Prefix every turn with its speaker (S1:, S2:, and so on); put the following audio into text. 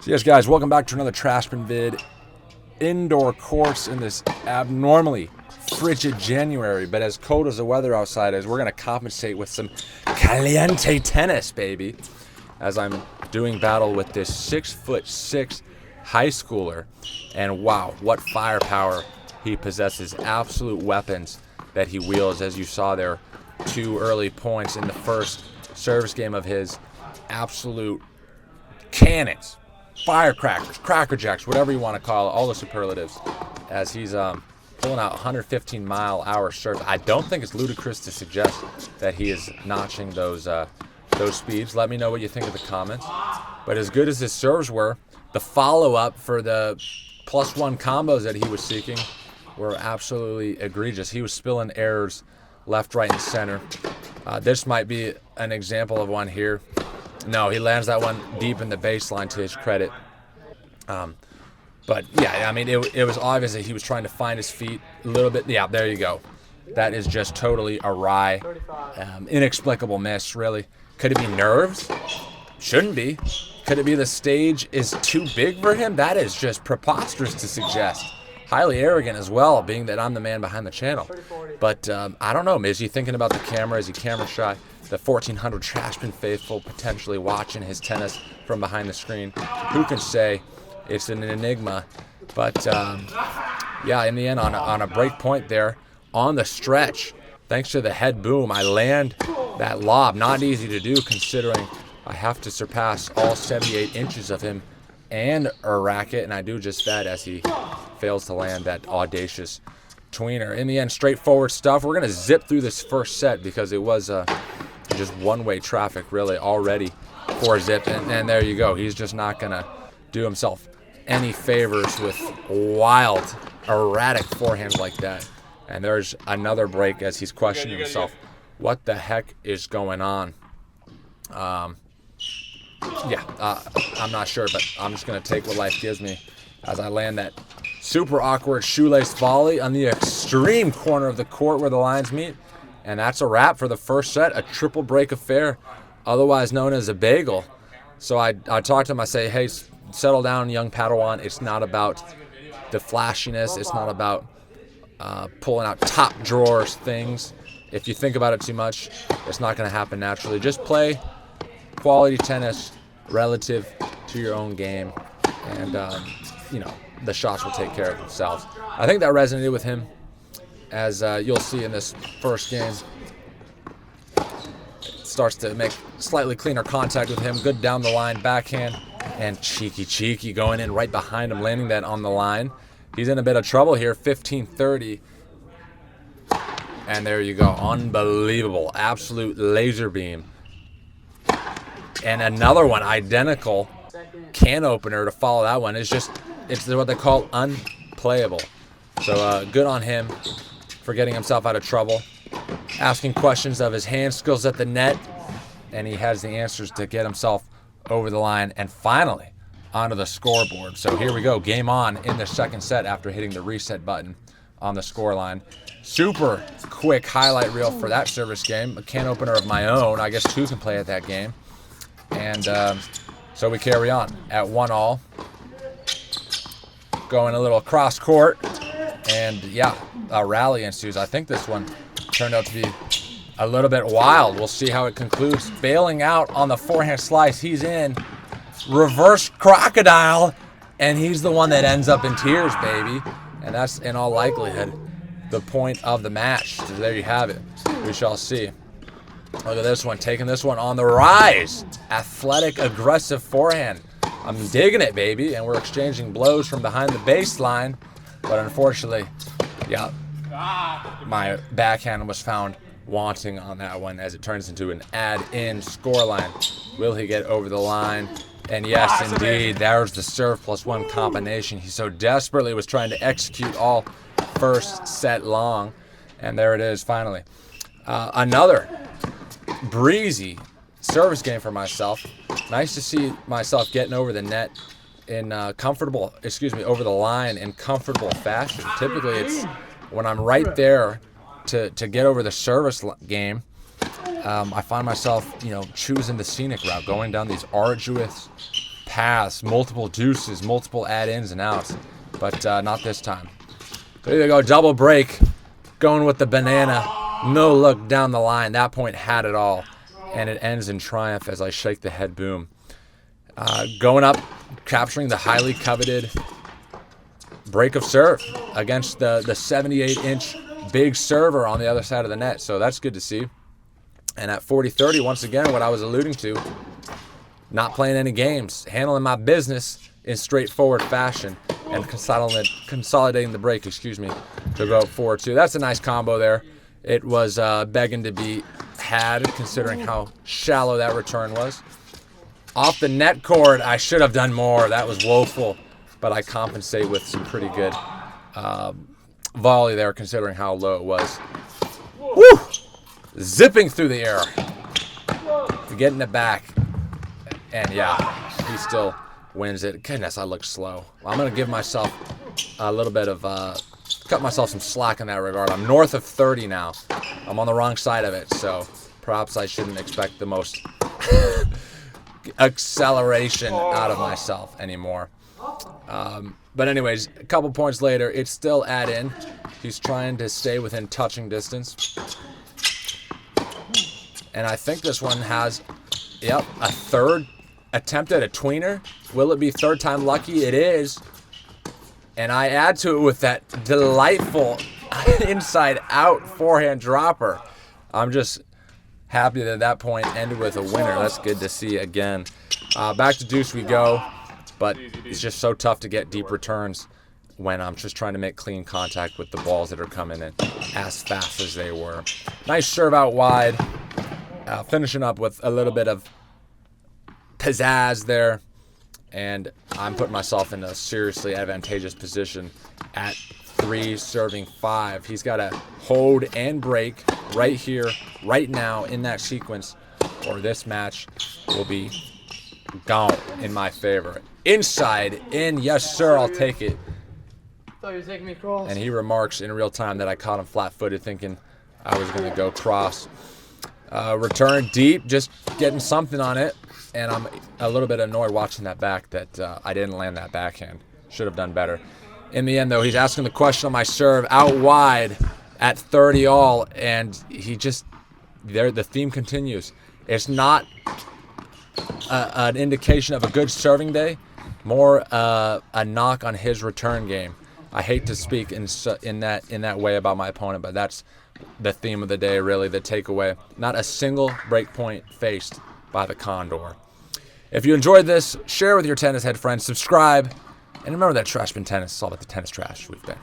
S1: So yes, guys, welcome back to another Trashman vid. Indoor course in this abnormally frigid January, but as cold as the weather outside is, we're going to compensate with some caliente tennis, baby, as I'm doing battle with this 6'6" high schooler. And wow, what firepower he possesses. Absolute weapons that he wields, as you saw there. 2 early points in the first service game of his. Absolute cannons. Firecrackers, Cracker Jacks, whatever you want to call it, all the superlatives, as he's pulling out 115-mile-hour serves. I don't think it's ludicrous to suggest that he is notching those speeds. Let me know what you think in the comments. But as good as his serves were, the follow-up for the +1 combos that he was seeking were absolutely egregious. He was spilling errors left, right, and center. This might be an example of one here. No, he lands that one deep in the baseline, to his credit. But yeah, I mean, it was obvious that he was trying to find his feet a little bit. Yeah, there you go. That is just totally awry. Inexplicable miss, really. Could it be nerves? Shouldn't be. Could it be the stage is too big for him? That is just preposterous to suggest. Highly arrogant as well, being that I'm the man behind the channel. But I don't know. Is he thinking about the camera? Is he camera shy? The 1,400 Trashman faithful potentially watching his tennis from behind the screen. Who can say? It's an enigma. But yeah, in the end, on a break point there, on the stretch, thanks to the head boom, I land that lob. Not easy to do, considering I have to surpass all 78 inches of him and a racket, and I do just that as he fails to land that audacious tweener. In the end, straightforward stuff. We're going to zip through this first set because it was just one-way traffic, really, already for zip. And there you go. He's just not going to do himself any favors with wild, erratic forehands like that. And there's another break as he's questioning himself. What the heck is going on? I'm not sure, but I'm just going to take what life gives me as I land that super awkward shoelace volley on the extreme corner of the court where the lines meet. And that's a wrap for the first set, a triple break affair, otherwise known as a bagel. So I talk to him, I say, hey, settle down, young Padawan. It's not about the flashiness. It's not about pulling out top drawers things. If you think about it too much, it's not going to happen naturally. Just play quality tennis relative to your own game. And, the shots will take care of themselves. I think that resonated with him, as you'll see in this first game. Starts to make slightly cleaner contact with him. Good down the line backhand, and cheeky going in right behind him, landing that on the line. He's in a bit of trouble here. 15-30. And there you go. Unbelievable. Absolute laser beam. And another one, identical can opener to follow that one. It's what they call unplayable. So good on him for getting himself out of trouble, asking questions of his hand skills at the net, and he has the answers to get himself over the line and finally onto the scoreboard. So here we go, game on in the second set after hitting the reset button on the scoreline. Super quick highlight reel for that service game, a can opener of my own. I guess 2 can play at that game. And so we carry on at 1-all. Going a little cross court, and yeah, a rally ensues. I think this one turned out to be a little bit wild. We'll see how it concludes. Bailing out on the forehand slice. He's in reverse crocodile, and he's the one that ends up in tears, baby. And that's in all likelihood the point of the match. So there you have it. We shall see. Look at this one, taking this one on the rise. Athletic, aggressive forehand. I'm digging it, baby, and we're exchanging blows from behind the baseline. But unfortunately, yeah, my backhand was found wanting on that one as it turns into an add-in scoreline. Will he get over the line? And yes, indeed, there's the serve +1 combination he so desperately was trying to execute all first set long. And there it is, finally. Another breezy service game for myself. Nice to see myself getting over the net in over the line in comfortable fashion. Typically, it's when I'm right there to get over the service game, I find myself, choosing the scenic route, going down these arduous paths, multiple deuces, multiple add-ins and outs, but not this time. So here they go, double break, going with the banana, no look down the line. That point had it all, and it ends in triumph as I shake the head boom. Going up, capturing the highly coveted break of serve against the 78-inch big server on the other side of the net, so that's good to see. And at 40-30, once again, what I was alluding to, not playing any games, handling my business in straightforward fashion, and consolidating the break, to go up 4-2. That's a nice combo there. It was begging to be had, considering how shallow that return was. Off the net cord, I should have done more. That was woeful, but I compensate with some pretty good volley there, considering how low it was. Woo! Zipping through the air, getting it back, and yeah, he still wins it. Goodness, I look slow. I'm gonna give myself a little bit of cut myself some slack in that regard. I'm north of 30 now. I'm on the wrong side of it, so perhaps I shouldn't expect the most acceleration out of myself anymore. But anyways, a couple points later, it's still add in. He's trying to stay within touching distance. And I think this one has, yep, a third attempt at a tweener. Will it be third time lucky? It is. And I add to it with that delightful inside out forehand dropper. I'm just happy that that point ended with a winner. That's good to see again. Back to deuce we go. But it's just so tough to get deep returns when I'm just trying to make clean contact with the balls that are coming in as fast as they were. Nice serve out wide. Finishing up with a little bit of pizzazz there. And I'm putting myself in a seriously advantageous position at 3 serving 5. He's got to hold and break right here, right now in that sequence, or this match will be gone in my favor. Inside, in, yes sir, I'll take it.
S2: Thought you were taking me cross.
S1: And he remarks in real time that I caught him flat-footed thinking I was going to go cross. Return deep, just getting something on it. And I'm a little bit annoyed watching that back that I didn't land that backhand. Should have done better. In the end, though, he's asking the question on my serve out wide at 30 all. And he just, there, the theme continues. It's not an indication of a good serving day, more a knock on his return game. I hate to speak in that way about my opponent, but that's the theme of the day, really, the takeaway. Not a single break point faced by the Condor. If you enjoyed this, share with your tennis head friends, subscribe, and remember that trash bin tennis is all about the tennis trash we've been.